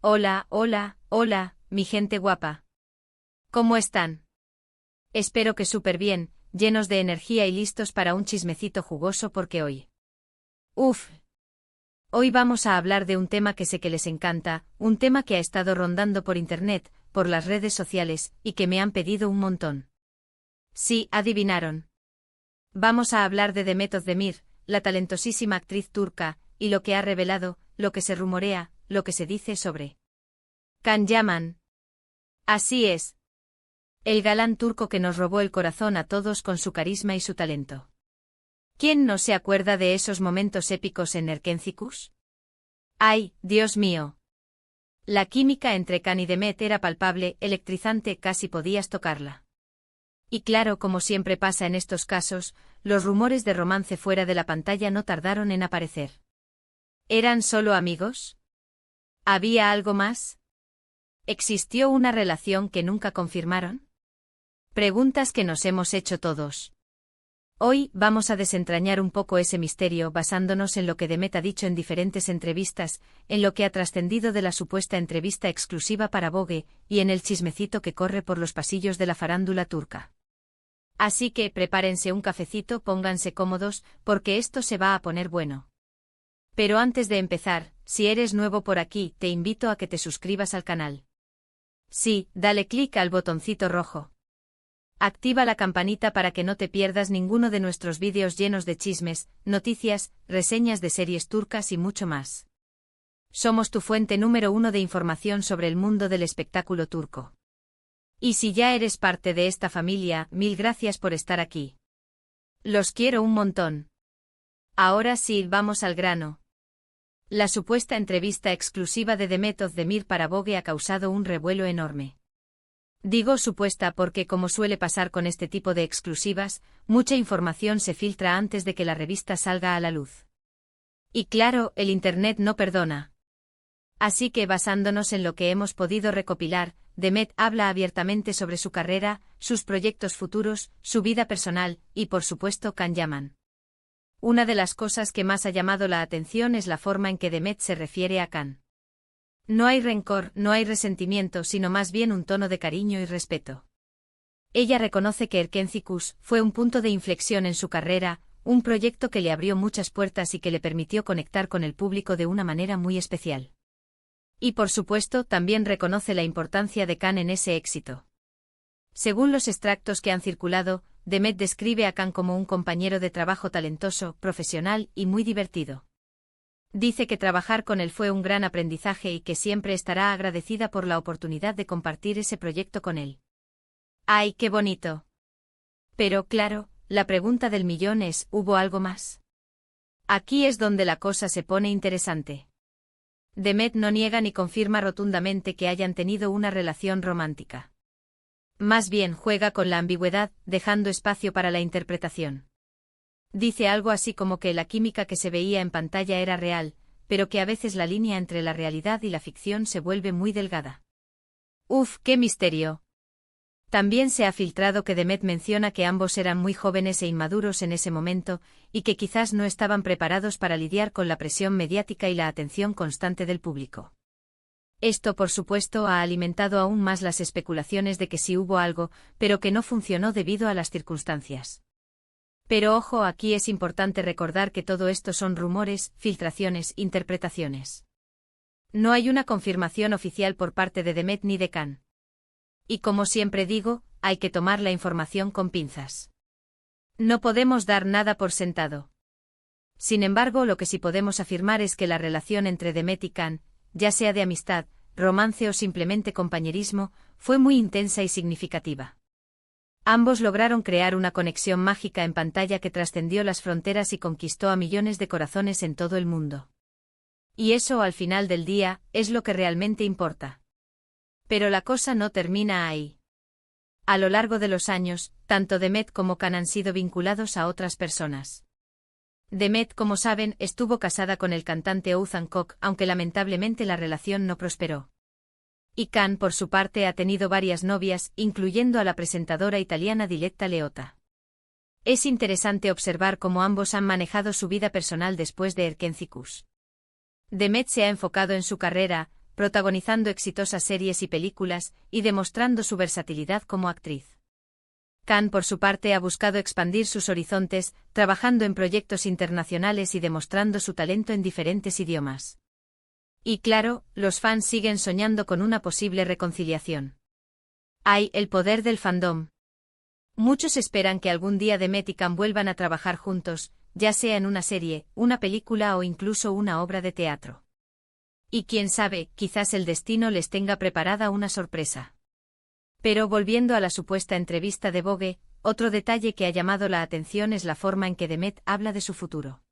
Hola, hola, hola, mi gente guapa. ¿Cómo están? Espero que súper bien, llenos de energía y listos para un chismecito jugoso porque hoy. Uf. Hoy vamos a hablar de un tema que sé que les encanta, un tema que ha estado rondando por internet, por las redes sociales, y que me han pedido un montón. Sí, adivinaron. Vamos a hablar de Demet Özdemir, la talentosísima actriz turca, y lo que ha revelado, lo que se rumorea, lo que se dice sobre Can Yaman. Así es. El galán turco que nos robó el corazón a todos con su carisma y su talento. ¿Quién no se acuerda de esos momentos épicos en Erkencikus? ¡Ay, Dios mío! La química entre Can y Demet era palpable, electrizante, casi podías tocarla. Y claro, como siempre pasa en estos casos, los rumores de romance fuera de la pantalla no tardaron en aparecer. ¿Eran solo amigos? ¿Había algo más? ¿Existió una relación que nunca confirmaron? Preguntas que nos hemos hecho todos. Hoy vamos a desentrañar un poco ese misterio basándonos en lo que Demet ha dicho en diferentes entrevistas, en lo que ha trascendido de la supuesta entrevista exclusiva para Vogue, y en el chismecito que corre por los pasillos de la farándula turca. Así que prepárense un cafecito, pónganse cómodos, porque esto se va a poner bueno. Pero antes de empezar, si eres nuevo por aquí, te invito a que te suscribas al canal. Sí, dale clic al botoncito rojo. Activa la campanita para que no te pierdas ninguno de nuestros vídeos llenos de chismes, noticias, reseñas de series turcas y mucho más. Somos tu fuente número 1 de información sobre el mundo del espectáculo turco. Y si ya eres parte de esta familia, mil gracias por estar aquí. Los quiero un montón. Ahora sí, vamos al grano. La supuesta entrevista exclusiva de Demet Özdemir para Vogue ha causado un revuelo enorme. Digo supuesta porque, como suele pasar con este tipo de exclusivas, mucha información se filtra antes de que la revista salga a la luz. Y claro, el Internet no perdona. Así que, basándonos en lo que hemos podido recopilar, Demet habla abiertamente sobre su carrera, sus proyectos futuros, su vida personal, y por supuesto Can Yaman. Una de las cosas que más ha llamado la atención es la forma en que Demet se refiere a Can. No hay rencor, no hay resentimiento, sino más bien un tono de cariño y respeto. Ella reconoce que Erkencikus fue un punto de inflexión en su carrera, un proyecto que le abrió muchas puertas y que le permitió conectar con el público de una manera muy especial. Y por supuesto, también reconoce la importancia de Can en ese éxito. Según los extractos que han circulado, Demet describe a Can como un compañero de trabajo talentoso, profesional y muy divertido. Dice que trabajar con él fue un gran aprendizaje y que siempre estará agradecida por la oportunidad de compartir ese proyecto con él. ¡Ay, qué bonito! Pero claro, la pregunta del millón es, ¿hubo algo más? Aquí es donde la cosa se pone interesante. Demet no niega ni confirma rotundamente que hayan tenido una relación romántica. Más bien juega con la ambigüedad, dejando espacio para la interpretación. Dice algo así como que la química que se veía en pantalla era real, pero que a veces la línea entre la realidad y la ficción se vuelve muy delgada. ¡Uf, qué misterio! También se ha filtrado que Demet menciona que ambos eran muy jóvenes e inmaduros en ese momento, y que quizás no estaban preparados para lidiar con la presión mediática y la atención constante del público. Esto, por supuesto, ha alimentado aún más las especulaciones de que sí hubo algo, pero que no funcionó debido a las circunstancias. Pero ojo, aquí es importante recordar que todo esto son rumores, filtraciones, interpretaciones. No hay una confirmación oficial por parte de Demet ni de Can. Y como siempre digo, hay que tomar la información con pinzas. No podemos dar nada por sentado. Sin embargo, lo que sí podemos afirmar es que la relación entre Demet y Can, ya sea de amistad, romance o simplemente compañerismo, fue muy intensa y significativa. Ambos lograron crear una conexión mágica en pantalla que trascendió las fronteras y conquistó a millones de corazones en todo el mundo. Y eso, al final del día, es lo que realmente importa. Pero la cosa no termina ahí. A lo largo de los años, tanto Demet como Can han sido vinculados a otras personas. Demet, como saben, estuvo casada con el cantante Oğuzhan Koç, aunque lamentablemente la relación no prosperó. Y Can, por su parte, ha tenido varias novias, incluyendo a la presentadora italiana Diletta Leotta. Es interesante observar cómo ambos han manejado su vida personal después de Erkencikus. Demet se ha enfocado en su carrera, protagonizando exitosas series y películas, y demostrando su versatilidad como actriz. Khan, por su parte, ha buscado expandir sus horizontes, trabajando en proyectos internacionales y demostrando su talento en diferentes idiomas. Y claro, los fans siguen soñando con una posible reconciliación. ¡Ay, el poder del fandom! Muchos esperan que algún día Demet y Khan vuelvan a trabajar juntos, ya sea en una serie, una película o incluso una obra de teatro. Y quién sabe, quizás el destino les tenga preparada una sorpresa. Pero volviendo a la supuesta entrevista de Vogue, otro detalle que ha llamado la atención es la forma en que Demet habla de su futuro.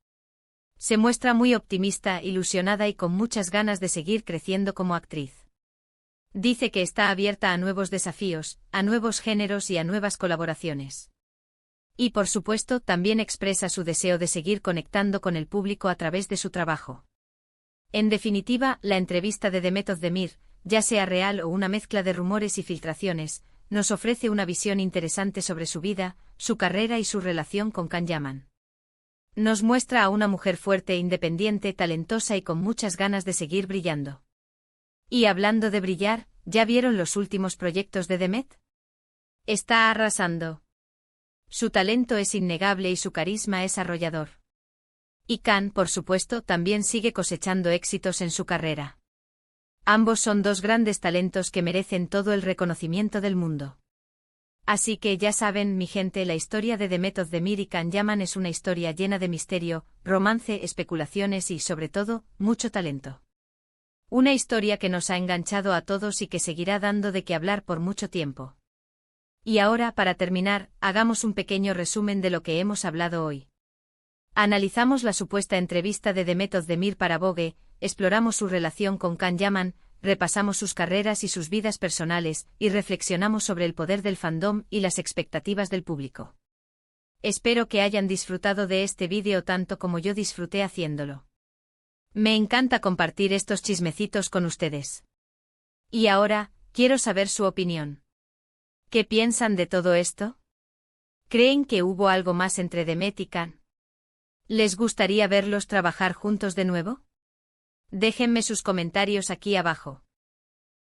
Se muestra muy optimista, ilusionada y con muchas ganas de seguir creciendo como actriz. Dice que está abierta a nuevos desafíos, a nuevos géneros y a nuevas colaboraciones. Y por supuesto también expresa su deseo de seguir conectando con el público a través de su trabajo. En definitiva, la entrevista de Demet Özdemir, ya sea real o una mezcla de rumores y filtraciones, nos ofrece una visión interesante sobre su vida, su carrera y su relación con Can Yaman. Nos muestra a una mujer fuerte, independiente, talentosa y con muchas ganas de seguir brillando. Y hablando de brillar, ¿ya vieron los últimos proyectos de Demet? Está arrasando. Su talento es innegable y su carisma es arrollador. Y Khan, por supuesto, también sigue cosechando éxitos en su carrera. Ambos son dos grandes talentos que merecen todo el reconocimiento del mundo. Así que ya saben, mi gente, la historia de Demet Özdemir y Can Yaman es una historia llena de misterio, romance, especulaciones y, sobre todo, mucho talento. Una historia que nos ha enganchado a todos y que seguirá dando de qué hablar por mucho tiempo. Y ahora, para terminar, hagamos un pequeño resumen de lo que hemos hablado hoy. Analizamos la supuesta entrevista de Demet Özdemir para Vogue, exploramos su relación con Can Yaman, repasamos sus carreras y sus vidas personales, y reflexionamos sobre el poder del fandom y las expectativas del público. Espero que hayan disfrutado de este vídeo tanto como yo disfruté haciéndolo. Me encanta compartir estos chismecitos con ustedes. Y ahora, quiero saber su opinión. ¿Qué piensan de todo esto? ¿Creen que hubo algo más entre Demet y Can? ¿Les gustaría verlos trabajar juntos de nuevo? Déjenme sus comentarios aquí abajo.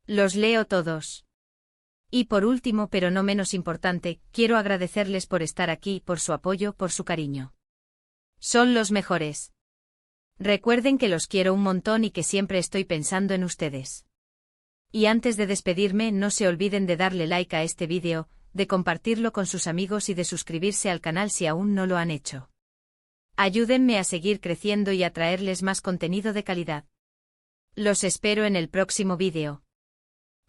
Los leo todos. Y por último, pero no menos importante, quiero agradecerles por estar aquí, por su apoyo, por su cariño. Son los mejores. Recuerden que los quiero un montón y que siempre estoy pensando en ustedes. Y antes de despedirme, no se olviden de darle like a este vídeo, de compartirlo con sus amigos y de suscribirse al canal si aún no lo han hecho. Ayúdenme a seguir creciendo y a traerles más contenido de calidad. Los espero en el próximo vídeo.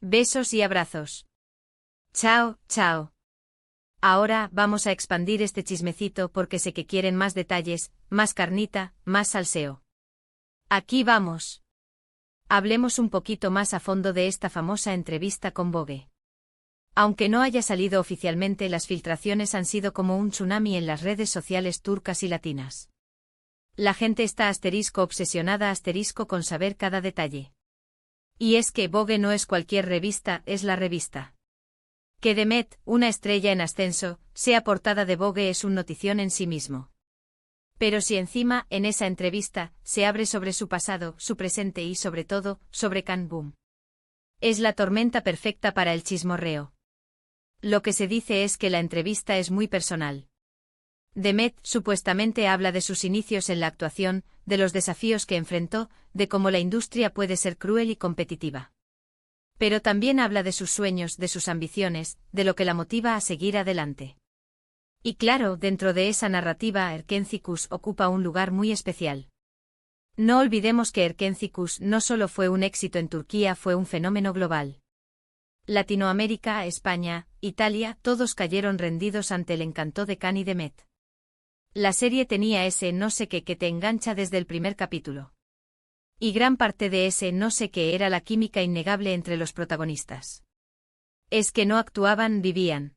Besos y abrazos. Chao, chao. Ahora vamos a expandir este chismecito porque sé que quieren más detalles, más carnita, más salseo. Aquí vamos. Hablemos un poquito más a fondo de esta famosa entrevista con Vogue. Aunque no haya salido oficialmente, las filtraciones han sido como un tsunami en las redes sociales turcas y latinas. La gente está obsesionada con saber cada detalle. Y es que Vogue no es cualquier revista, es la revista. Que Demet, una estrella en ascenso, sea portada de Vogue es un notición en sí mismo. Pero si encima, en esa entrevista, se abre sobre su pasado, su presente y sobre todo, sobre Can Boom. Es la tormenta perfecta para el chismorreo. Lo que se dice es que la entrevista es muy personal. Demet supuestamente habla de sus inicios en la actuación, de los desafíos que enfrentó, de cómo la industria puede ser cruel y competitiva. Pero también habla de sus sueños, de sus ambiciones, de lo que la motiva a seguir adelante. Y claro, dentro de esa narrativa Erkenci Kuş ocupa un lugar muy especial. No olvidemos que Erkenci Kuş no solo fue un éxito en Turquía, fue un fenómeno global. Latinoamérica, España, Italia, todos cayeron rendidos ante el encanto de Can y Demet. La serie tenía ese no sé qué que te engancha desde el primer capítulo. Y gran parte de ese no sé qué era la química innegable entre los protagonistas. Es que no actuaban, vivían.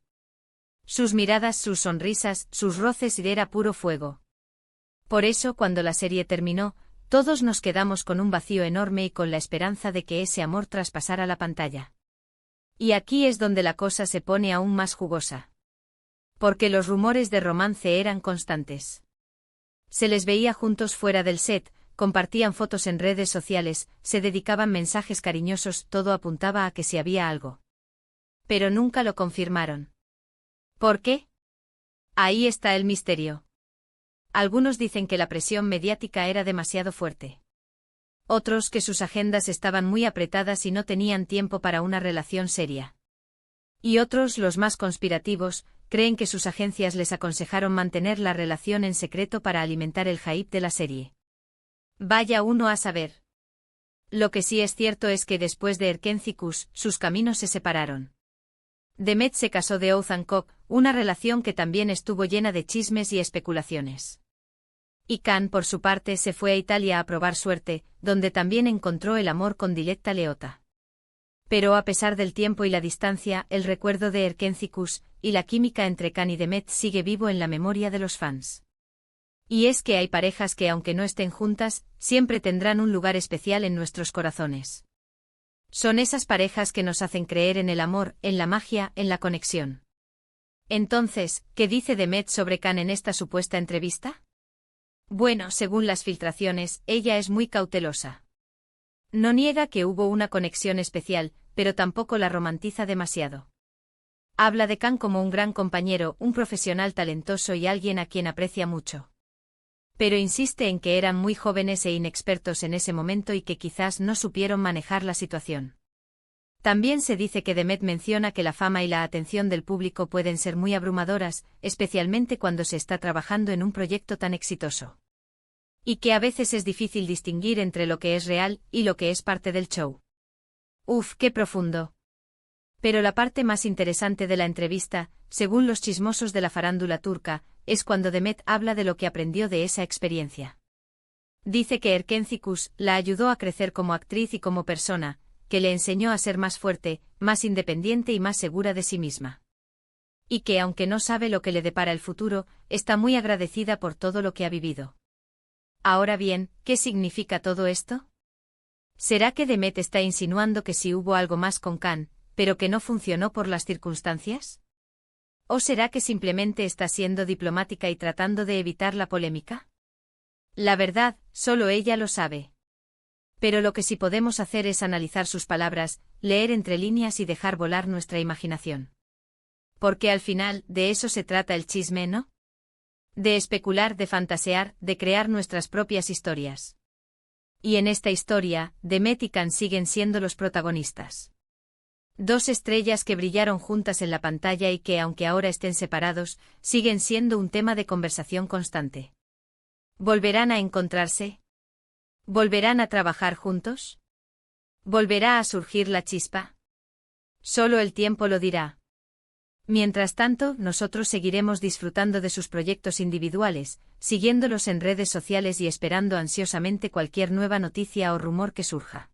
Sus miradas, sus sonrisas, sus roces era puro fuego. Por eso, cuando la serie terminó, todos nos quedamos con un vacío enorme y con la esperanza de que ese amor traspasara la pantalla. Y aquí es donde la cosa se pone aún más jugosa. Porque los rumores de romance eran constantes. Se les veía juntos fuera del set, compartían fotos en redes sociales, se dedicaban mensajes cariñosos, todo apuntaba a que si había algo. Pero nunca lo confirmaron. ¿Por qué? Ahí está el misterio. Algunos dicen que la presión mediática era demasiado fuerte. Otros que sus agendas estaban muy apretadas y no tenían tiempo para una relación seria. Y otros, los más conspirativos, creen que sus agencias les aconsejaron mantener la relación en secreto para alimentar el hype de la serie. Vaya uno a saber. Lo que sí es cierto es que después de Erkenci-Kuş, sus caminos se separaron. Demet se casó de Oğuzhan Koç, una relación que también estuvo llena de chismes y especulaciones. Y Can, por su parte, se fue a Italia a probar suerte, donde también encontró el amor con Diletta Leotta. Pero a pesar del tiempo y la distancia, el recuerdo de Erkenci-Kuş y la química entre Can y Demet sigue vivo en la memoria de los fans. Y es que hay parejas que, aunque no estén juntas, siempre tendrán un lugar especial en nuestros corazones. Son esas parejas que nos hacen creer en el amor, en la magia, en la conexión. Entonces, ¿qué dice Demet sobre Can en esta supuesta entrevista? Bueno, según las filtraciones, ella es muy cautelosa. No niega que hubo una conexión especial, pero tampoco la romantiza demasiado. Habla de Can como un gran compañero, un profesional talentoso y alguien a quien aprecia mucho. Pero insiste en que eran muy jóvenes e inexpertos en ese momento y que quizás no supieron manejar la situación. También se dice que Demet menciona que la fama y la atención del público pueden ser muy abrumadoras, especialmente cuando se está trabajando en un proyecto tan exitoso. Y que a veces es difícil distinguir entre lo que es real y lo que es parte del show. Uf, qué profundo. Pero la parte más interesante de la entrevista, según los chismosos de la farándula turca, es cuando Demet habla de lo que aprendió de esa experiencia. Dice que Erkenci-Kuş la ayudó a crecer como actriz y como persona, que le enseñó a ser más fuerte, más independiente y más segura de sí misma. Y que, aunque no sabe lo que le depara el futuro, está muy agradecida por todo lo que ha vivido. Ahora bien, ¿qué significa todo esto? ¿Será que Demet está insinuando que sí hubo algo más con Can, pero que no funcionó por las circunstancias? ¿O será que simplemente está siendo diplomática y tratando de evitar la polémica? La verdad, solo ella lo sabe. Pero lo que sí podemos hacer es analizar sus palabras, leer entre líneas y dejar volar nuestra imaginación. Porque al final, de eso se trata el chisme, ¿no? De especular, de fantasear, de crear nuestras propias historias. Y en esta historia, Demet y Can siguen siendo los protagonistas. Dos estrellas que brillaron juntas en la pantalla y que, aunque ahora estén separados, siguen siendo un tema de conversación constante. ¿Volverán a encontrarse? ¿Volverán a trabajar juntos? ¿Volverá a surgir la chispa? Solo el tiempo lo dirá. Mientras tanto, nosotros seguiremos disfrutando de sus proyectos individuales, siguiéndolos en redes sociales y esperando ansiosamente cualquier nueva noticia o rumor que surja.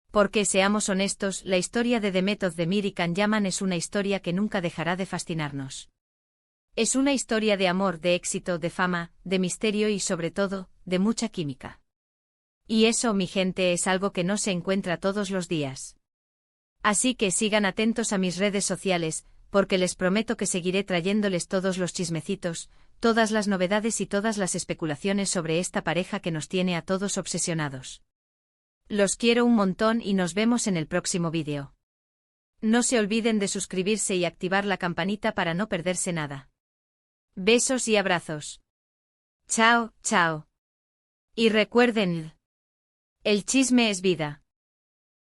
Porque, seamos honestos, la historia de Demet Özdemir y Can Yaman es una historia que nunca dejará de fascinarnos. Es una historia de amor, de éxito, de fama, de misterio y, sobre todo, de mucha química. Y eso, mi gente, es algo que no se encuentra todos los días. Así que sigan atentos a mis redes sociales, porque les prometo que seguiré trayéndoles todos los chismecitos, todas las novedades y todas las especulaciones sobre esta pareja que nos tiene a todos obsesionados. Los quiero un montón y nos vemos en el próximo vídeo. No se olviden de suscribirse y activar la campanita para no perderse nada. Besos y abrazos. Chao, chao. Y recuerden, el chisme es vida.